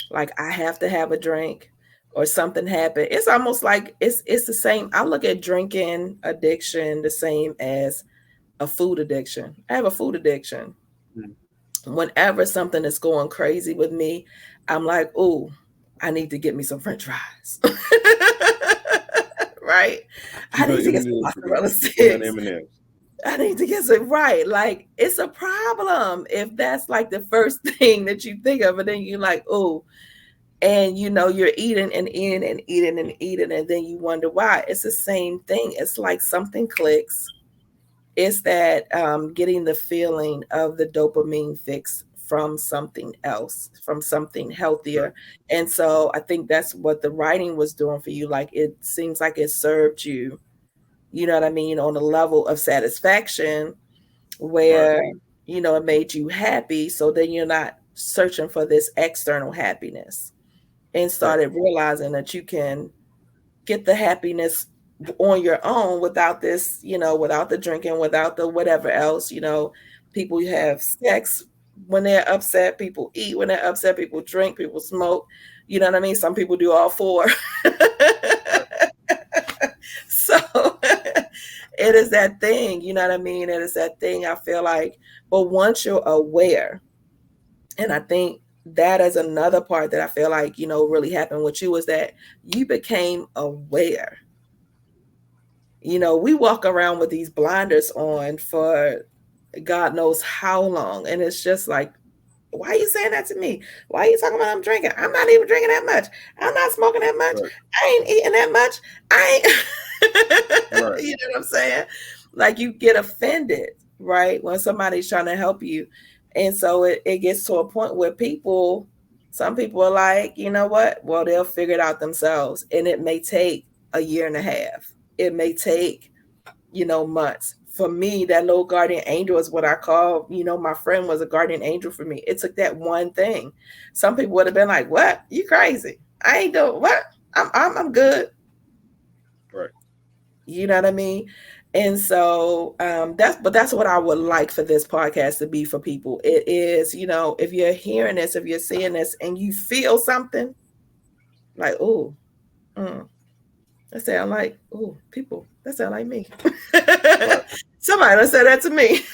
like I have to have a drink or something happened, it's almost like it's the same. I look at drinking addiction the same as a food addiction. I have a food addiction. Whenever something is going crazy with me, I'm like, oh, I need to get me some French fries. Right? I need to get some mozzarella sticks. I need to get some, right. Like, it's a problem if that's like the first thing that you think of, and then you're like, oh, and you're eating and eating and eating and eating, and then you wonder why. It's the same thing. It's like something clicks. It's that getting the feeling of the dopamine fix from something else, from something healthier. And so I think that's what the writing was doing for you. Like, it seems like it served you, you know what I mean, on a level of satisfaction where, it made you happy. So then you're not searching for this external happiness, and started realizing that you can get the happiness on your own without this, without the drinking, without the whatever else. People have sex when they're upset, people eat when they're upset, people drink, people smoke, you know what I mean? Some people do all four. So it is that thing, you know what I mean? It is that thing, I feel like. But once you're aware, and I think that is another part that I feel like, really happened with you, is that you became aware. We walk around with these blinders on for God knows how long. And it's just like, why are you saying that to me? Why are you talking about I'm drinking? I'm not even drinking that much. I'm not smoking that much. I ain't eating that much. You know what I'm saying? Like, you get offended, right? When somebody's trying to help you. And so it gets to a point where some people are like, you know what? Well, they'll figure it out themselves. And it may take a year and a half. It may take, months. For me, that little guardian angel is what I call, my friend was a guardian angel for me. It took that one thing. Some people would have been like, what? You crazy. I ain't doing what? I'm good. Right. You know what I mean? And so that's what I would like for this podcast to be for people. It is, if you're hearing this, if you're seeing this and you feel something like, oh, that sound like, oh, people, that sound like me. Somebody done said that to me.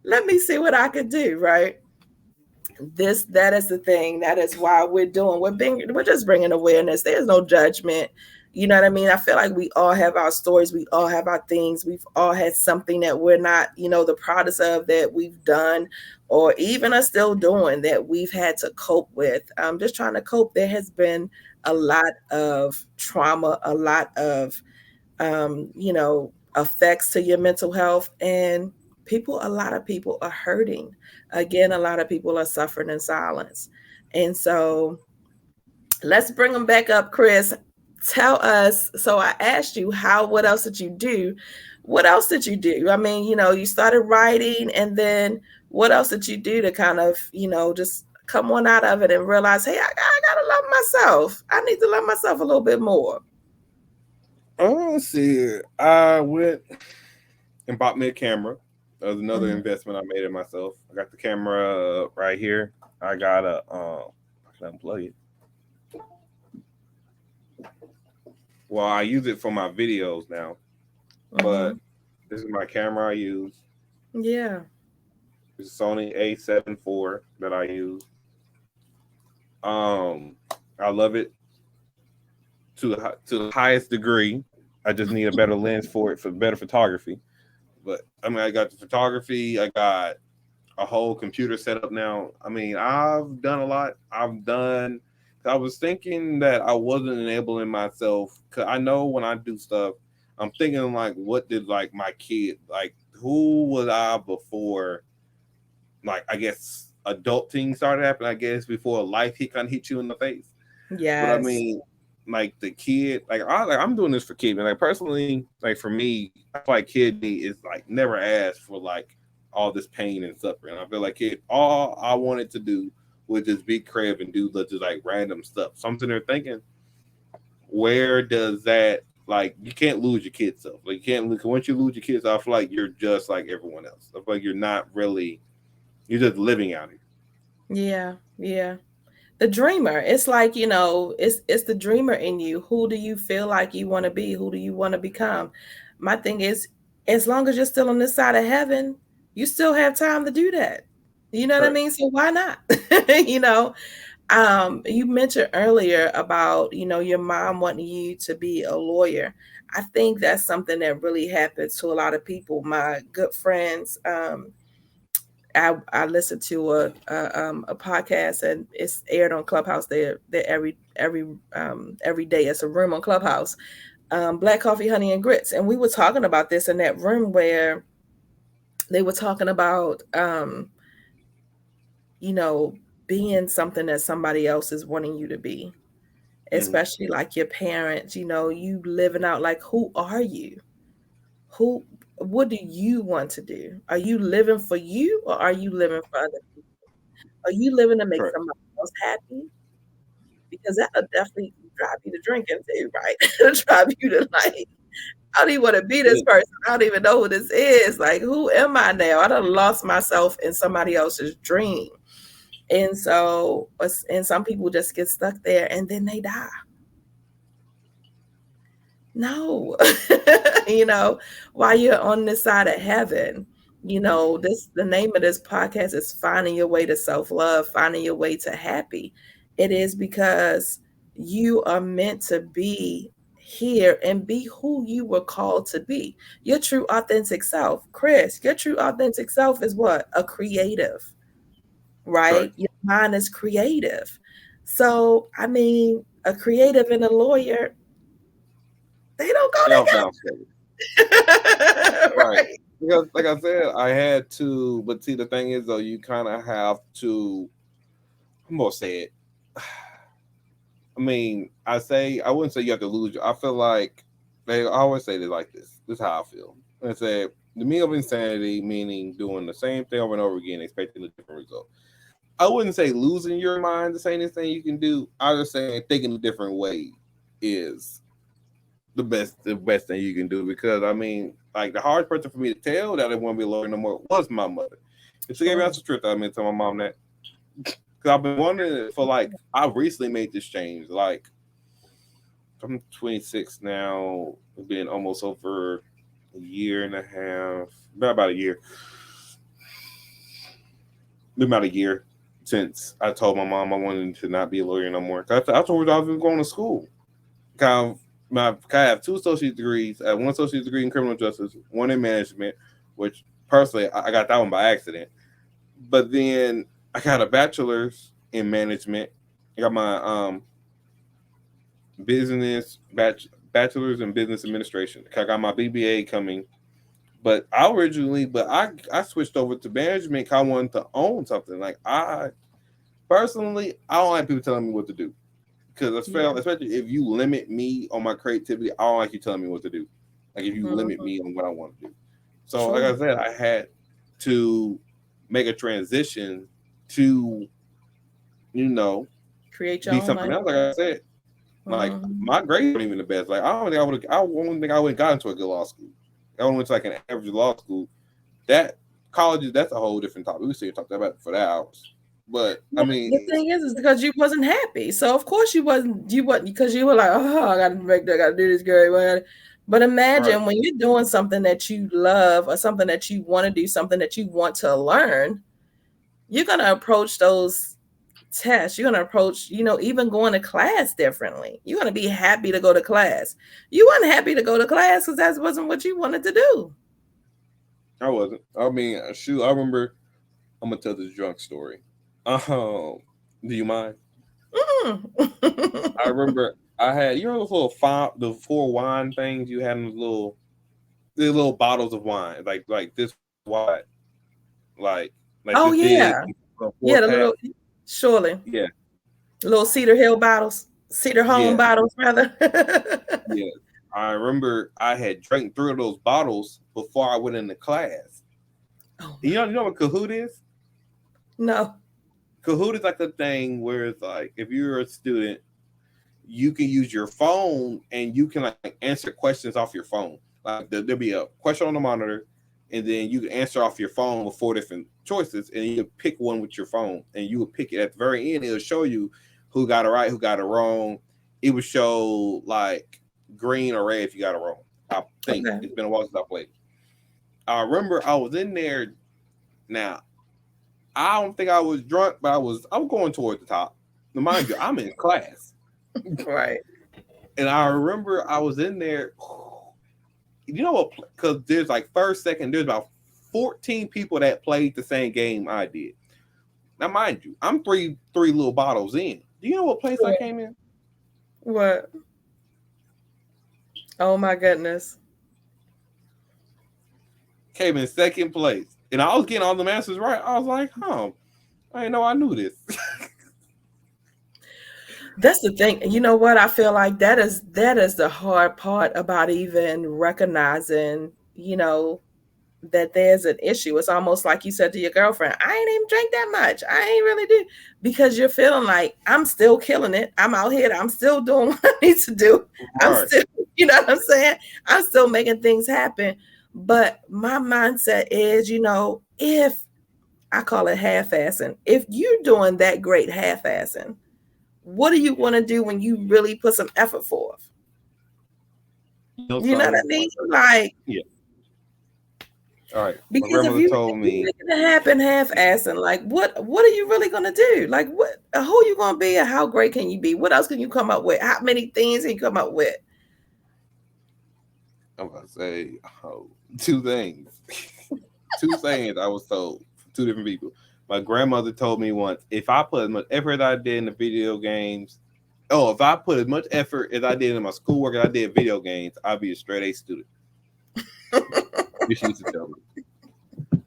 Let me see what I could do, right? That is the thing. That is why we're just bringing awareness. There's no judgment. You know what I mean? I feel like we all have our stories. We all have our things. We've all had something that we're not, the proudest of, that we've done, or even are still doing, that we've had to cope with. Just trying to cope. There has been a lot of trauma, a lot of, effects to your mental health, and a lot of people are hurting. Again, a lot of people are suffering in silence. And so let's bring them back up, Chris. tell us. So I asked you what else did you do? What else did you do? I mean, you started writing, and then what else did you do to kind of, just come on out of it and realize, hey, I gotta love myself. I need to love myself a little bit more. Oh, let's see. I went and bought me a camera. That was another Mhm. investment I made in myself. I got the camera right here. I got a I can unplug it. Well, I use it for my videos now, but Mhm. this is my camera I use. Yeah. It's Sony A7 IV that I use. Um, I love it to the highest degree. I just need a better lens for it for better photography. But I mean, I got the photography. I got a whole computer setup now. I mean, I've done a lot. I was thinking that I wasn't enabling myself because I know when I do stuff, I'm thinking like, what did like my kid like? Who was I before? Like, I guess adulting started happening. I guess before life he kind of hit you in the face. But I Yes. mean, like the kid, I'm doing this for kids, and like personally, like for me, I feel like kid me is like never asked for like all this pain and suffering. I feel like kid, all I wanted to do was just be crib and do just like random stuff. So I'm sitting there thinking, where does that like you can't lose your kid self. Like you can't look once you lose your kids, I feel like you're just like everyone else. I feel like you're not really you're just living out here. Yeah. Yeah. The dreamer. It's like, it's the dreamer in you. Who do you feel like you want to be? Who do you want to become? My thing is, as long as you're still on this side of heaven, you still have time to do that. You know what I Correct. mean? So why not? you know, you mentioned earlier about, your mom wanting you to be a lawyer. I think that's something that really happens to a lot of people. My good friends, I listened to a podcast, and it's aired on Clubhouse. They every day. It's a room on Clubhouse. Black Coffee, Honey, and Grits, and we were talking about this in that room where they were talking about you know being something that somebody else is wanting you to be, Mm-hmm. especially like your parents. You living out, like, who are you? Who? What do you want to do? Are you living for you, or are you living for other people? Are you living to make Correct. somebody else happy? Because that'll definitely drive you to drinking too, right? It'll drive you to, like, I don't even want to be this It, person. I don't even know who this is. Like, who am I now? I done lost myself in somebody else's dream. And some people just get stuck there and then they die. No. you know, while you're on this side of heaven, the name of this podcast is Finding Your Way to Self-Love, Finding Your Way to Happy. It is because you are meant to be here and be who you were called to be. Your true authentic self. Chris, your true authentic self is what? A creative, right? correct. Your mind is creative. So, I mean, a creative and a lawyer, they don't go They all bounce together. together. Right. right. Because like I said, I had to but see the thing is though, you kinda have to I'm gonna say it. I mean, I wouldn't say you have to lose I feel like they always say it like this. This is how I feel. They say the meaning of insanity meaning doing the same thing over and over again, expecting a different result. I wouldn't say losing your mind the same thing you can do. I was just saying thinking a different way is the best thing you can do because I mean, like the hardest person for me to tell that I didn't want to be a lawyer no more was my mother. If she gave me Sure. out the truth, I meant to tell my mom that because I've been wondering it for like I recently made this change. Like I'm 26 now. It's been almost over a year and a half, about a year. Been about a year since I told my mom I wanted to not be a lawyer no more. I told her I was going to school. Kind of I have two associate degrees. I have one associate degree in criminal justice, one in management, which personally I got that one by accident. But then I got a bachelor's in management. I got my bachelor's in business administration. I got my BBA coming. But I switched over to management. 'Cause I wanted to own something. Like I personally, I don't like people telling me what to do. Because especially if you limit me on my creativity, I don't like you telling me what to do. Like if you limit me on what I want to do. So like I said, I had to make a transition to, create your be own something life. else. Like I said, like my grades weren't even the best. Like I don't think I would have gotten to a good law school. I only went to like an average law school. That colleges, that's a whole different topic. We still talk about it for the hours. But I mean, the thing is because you wasn't happy. So of course you wasn't because you were like, oh, I gotta do this grade. But imagine when you're doing something that you love or something that you want to do, something that you want to learn, you're gonna approach those tests. You're gonna approach, even going to class differently. You're gonna be happy to go to class. You weren't happy to go to class because that wasn't what you wanted to do. I wasn't. I mean, shoot, I remember. I'm gonna tell this drunk story. Do you mind? I remember I had those the 4 wine things you had in the little bottles of wine, like this wide, like oh this yeah, big, the little surely little Cedar Home bottles rather. Yeah, I remember I had drank 3 of those bottles before I went into class. Oh, you know what Kahoot is? No. Kahoot is like a thing where it's like if you're a student, you can use your phone and you can like answer questions off your phone. Like there'll be a question on the monitor, and then you can answer off your phone with 4 different choices, and you pick one with your phone, and you will pick it at the very end. It'll show you who got it right, who got it wrong. It would show like green or red if you got it wrong. I think it's been a while since I played. I remember I was in there. Now, I don't think I was drunk, but I was going toward the top. Now, mind you, I'm in class. Right. And I remember I was in there. You know what? Because there's like first, second, there's about 14 people that played the same game I did. Now, mind you, I'm three little bottles in. Do you know what place I came in? What? Oh my goodness. Came in second place. And I was getting all the answers right. I was like, I didn't know I knew this. That's the thing. You know what? I feel like that is the hard part about even recognizing, that there's an issue. It's almost like you said to your girlfriend, I ain't even drank that much. I ain't really do, because you're feeling like I'm still killing it. I'm out here. I'm still doing what I need to do. Right. I'm still, you know what I'm saying? I'm still making things happen. But my mindset is, if I call it half-assing, if you're doing that great half-assing, what do you want to do when you really put some effort forth? You know what I mean? Like, yeah. All right. Because if you make it happen half-assing, like what are you really gonna do? Like who are you gonna be, and how great can you be? What else can you come up with? How many things can you come up with? I'm gonna say 2 things. 2 sayings I was told from 2 different people. My grandmother told me once, if I put as much effort as I did in the video games, if I put as much effort as I did in my schoolwork as I did in video games, I'd be a straight A student. She used to tell me.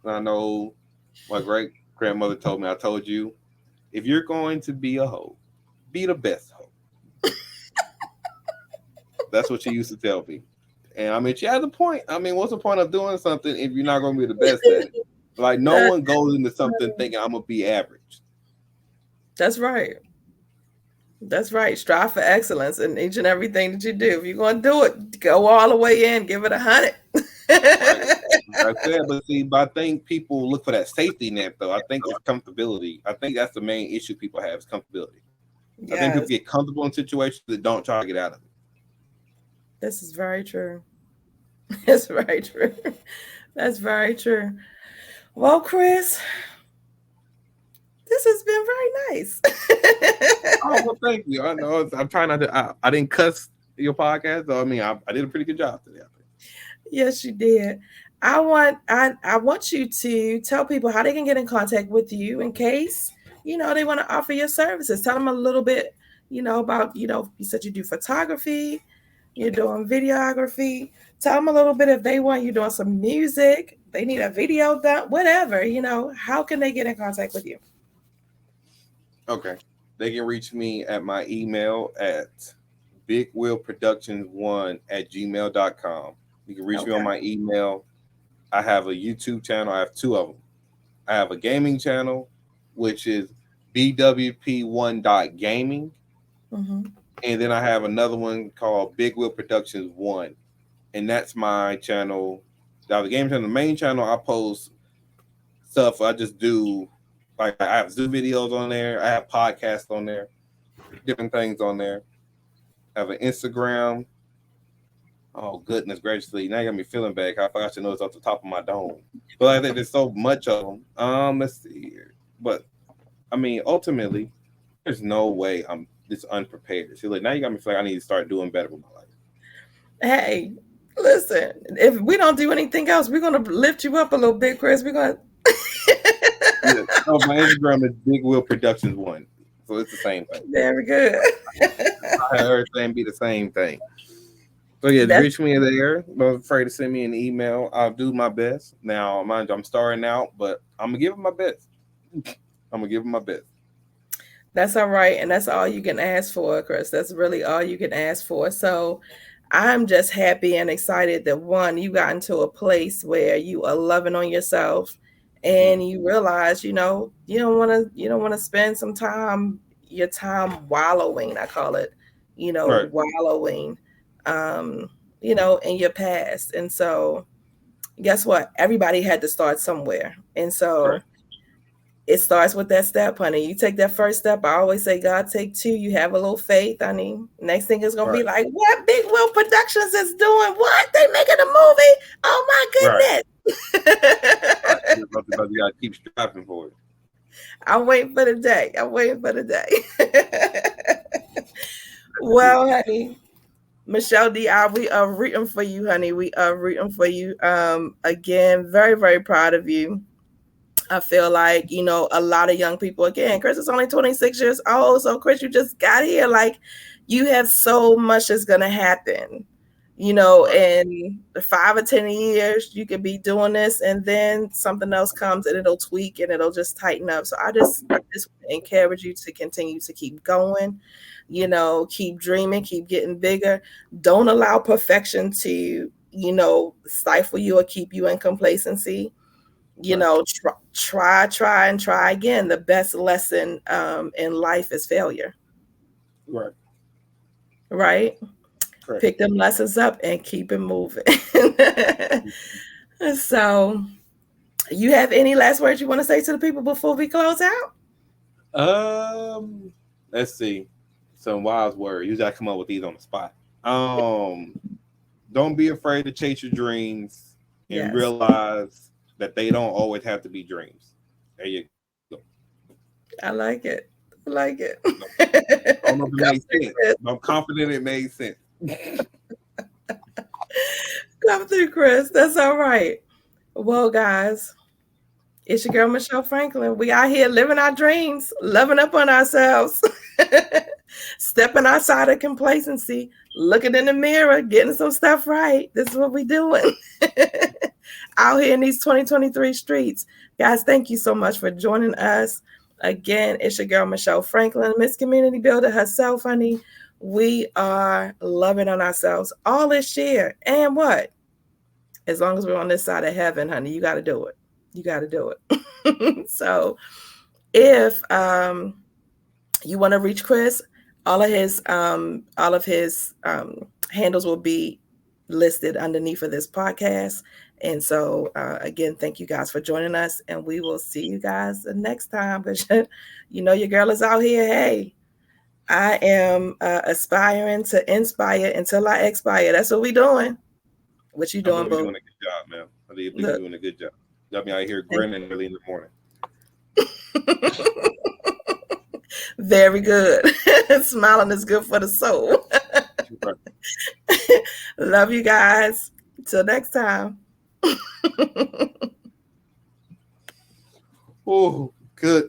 I know my great grandmother told me, I told you, if you're going to be a hoe, be the best hoe. That's what she used to tell me. And I mean, she has a point. I mean, what's the point of doing something if you're not going to be the best at it? Like, no one goes into something thinking I'm going to be average. That's right. That's right. Strive for excellence in each and everything that you do. If you're going to do it, go all the way in, give it 100. I said, but I think people look for that safety net, though. I think it's comfortability. I think that's the main issue people have is comfortability. Yes. I think people get comfortable in situations that don't try to get out of it. This is very true. It's very true. That's very true. Well, Chris, this has been very nice. Oh, well, thank you. I know I'm trying not to. I didn't cuss your podcast, so I mean, I did a pretty good job today. Yes, you did. I want you to tell people how they can get in contact with you in case they want to offer your services. Tell them a little bit, about you said you do photography, you're doing videography. Tell them a little bit if they want you doing some music, they need a video done, whatever. How can they get in contact with you? Okay. They can reach me at my email at bigwillproductions1@gmail.com. You can reach me on my email. I have a YouTube channel. I have two of them. I have a gaming channel, which is bwp1.gaming. Mm-hmm. And then I have another one called Big Will Productions 1. And that's my channel. Now, the game channel, the main channel, I post stuff. I just do, like, I have Zoom videos on there. I have podcasts on there, different things on there. I have an Instagram. Oh, goodness graciously. Now you got me feeling bad. I forgot to know it's off the top of my dome. But I think there's so much of them. Let's see here. But, I mean, ultimately, there's no way I'm this unprepared. See, like, now you got me feeling like I need to start doing better with my life. Hey, listen, if we don't do anything else, we're going to lift you up a little bit, Chris. We're going to... Yeah. Oh, my Instagram is Big Will Productions 1. So it's the same thing. Very good. I had everything be the same thing. So yeah, reach me there. Don't be afraid to send me an email. I'll do my best. Now, mind you, I'm starting out, but I'm gonna give it my best. That's all right. And that's all you can ask for, Chris. That's really all you can ask for. So I'm just happy and excited that one, you got into a place where you are loving on yourself and you realize, you don't want to spend your time wallowing, I call it, Right. wallowing, in your past. And so guess what? Everybody had to start somewhere. And so Right. It starts with that step, honey. You take that first step. I always say, God, take two. You have a little faith, honey. Next thing is going to be like, what Big Will Productions is doing? What? They making a movie? Oh, my goodness. Right. You got to keep striving for it. I'm waiting for the day. Well, honey, Michelle D.I., we are rooting for you, honey. We are rooting for you. Again, very, very proud of you. I feel like, a lot of young people, again, Chris is only 26 years old. So, Chris, you just got here. Like, you have so much that's going to happen, in 5 or 10 years, you could be doing this and then something else comes and it'll tweak and it'll just tighten up. So I just encourage you to continue to keep going, keep dreaming, keep getting bigger. Don't allow perfection to, stifle you or keep you in complacency. Try and try again. The best lesson in life is failure. Right. Right. Correct. Pick them lessons up and keep it moving. So, you have any last words you want to say to the people before we close out? Let's see. Some wise words. Usually I come up with these on the spot. Don't be afraid to chase your dreams and realize that they don't always have to be dreams. There you go. I like it. I don't know if it made sense. I'm confident it made sense. Come through, Chris. That's all right. Well, guys, it's your girl, Michelle Franklin. We out here living our dreams, loving up on ourselves, stepping outside of complacency, looking in the mirror, getting some stuff right. This is what we're doing. Out here in these 2023 streets. Guys, thank you so much for joining us. Again, it's your girl, Michelle Franklin, Miss Community Builder herself, honey. We are loving on ourselves. All is shared. And what? As long as we're on this side of heaven, honey, you got to do it. So if you want to reach Chris, all of his handles will be listed underneath of this podcast. And so, again, thank you guys for joining us, and we will see you guys the next time. Because your girl is out here. Hey, I am aspiring to inspire until I expire. That's what we doing. What you doing, boo? You're doing a good job, man. I think you're doing a good job. Got me out here grinning early in the morning. Very good. Smiling is good for the soul. Love you guys. Till next time. Oh, good.